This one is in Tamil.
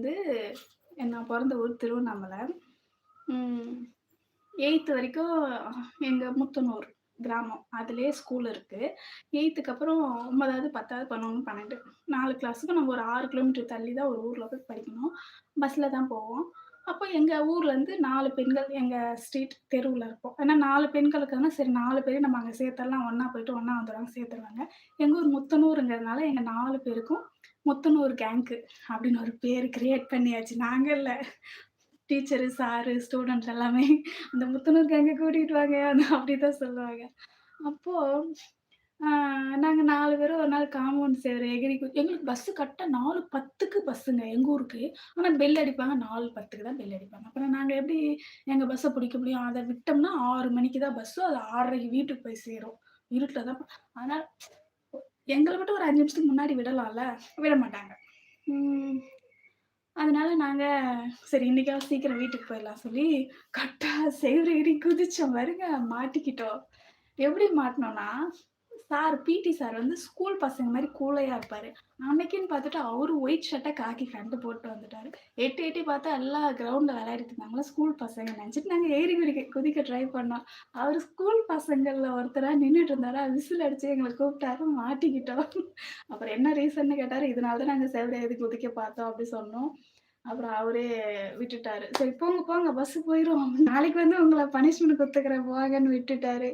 வந்து நான் பொறந்த ஊர் திருவண்ணாமலை. ம். 8த் வரைக்கும் எங்க முத்தனூர் கிராமம். அதிலேயே ஸ்கூல் இருக்கு. 8த்துக்கு அப்புறம் 9வது, 10வது, 11, 12 4 கிளாஸுக்கும் நம்ம ஒரு 6 கிலோமீட்டர் தள்ளி தான் ஒரு ஊர்ல போய் படிக்கணும். பஸ்ல தான் போவோம். அப்போ எங்க ஊர்லேருந்து 4 பெண்கள் எங்க ஸ்ட்ரீட் தெருவுல இருப்போம். ஏன்னா 4 பெண்களுக்குன்னா சரி 4 பேரையும் நம்ம அங்க சேர்த்தரலாம். ஒண்ணா போயிட்டு ஒண்ணா வந்துருவாங்க சேர்த்துருவாங்க. எங்க ஊர் முத்தனூருங்கிறதுனால எங்க 4 பேருக்கும் முத்தனூர் கேங்கு அப்படின்னு ஒரு பேரு கிரியேட் பண்ணியாச்சு. நாங்க இல்ல. டீச்சரு, சாரு, ஸ்டூடண்ட்ஸ் எல்லாமே அந்த முத்துனூர் கேங்க கூட்டிட்டு வாங்க அப்படிதான் சொல்லுவாங்க. அப்போ ஆ நாங்க 4 பேரும் ஒரு நாள் காம்பவுண்ட் செவுரு எகிறி எங்களுக்கு பஸ் கரெக்ட்டா 4:10க்கு பஸ்ஸுங்க எங்க ஊருக்கு. ஆனா பெல் அடிப்பாங்க 4:10க்கு தான் பெல் அடிப்பாங்க. அப்புறம் நாங்க எப்படி எங்க பஸ்ஸ பிடிக்க முடியும்? அத விட்டோம்னா 6 மணிக்கு தான் பஸ்ஸு. அது 6:30க்கு வீட்டுக்கு போய் சேரும். இருட்டுல தான் அதனால எங்கள மட்டும் ஒரு 5 நிமிஷத்துக்கு முன்னாடி விடலாம்ல. விட மாட்டாங்க. ம். அதனால நாங்க சரி இன்னைக்காவது சீக்கிரம் வீட்டுக்கு போயிடலாம் சொல்லி, கரெக்ட்டா செவுரு ஏறி குதிச்சோம் பாருங்க, மாட்டிக்கிட்டோம். எப்படி மாட்டுனோம்னா, பிடி சார் வந்து ஸ்கூல் பசங்க மாரி கூலயா இருப்பாரு. அன்னைக்குன்னு பார்த்துட்டு அவரு ஒயிட் ஷர்ட்ட, காக்கி பேண்ட் போட்டு வந்துட்டாரு. எட்டி எட்டி பார்த்தா எல்லாம் கிரவுண்ட்ல விளையாடிட்டு இருந்தாங்களா, ஸ்கூல் பசங்க நெனச்சுட்டு நாங்க ஏறி குதிக்க ட்ரை பண்ணோம். அவரு ஸ்கூல் பசங்கள்ல ஒருத்தரா நின்னுட்டு இருந்தாரா, விசில் அடிச்சு எங்கள கூப்பிட்டாரு, மாட்டிக்கிட்டோம். அப்புறம் என்ன ரீசன்னு கேட்டாரு. இதனால தான் நாங்க செவுரு ஏறி குதிக்க பார்த்தோம் அப்டி சொன்னோம். அப்புறம் அவரே விட்டுட்டாரு. சரி போங்க, போங்க பஸ் போயிரும். நாளைக்கு வந்து உங்கள பனிஷ்மென்ட் குடுத்துக்கிறேன் போங்கன்னு விட்டுட்டாரு.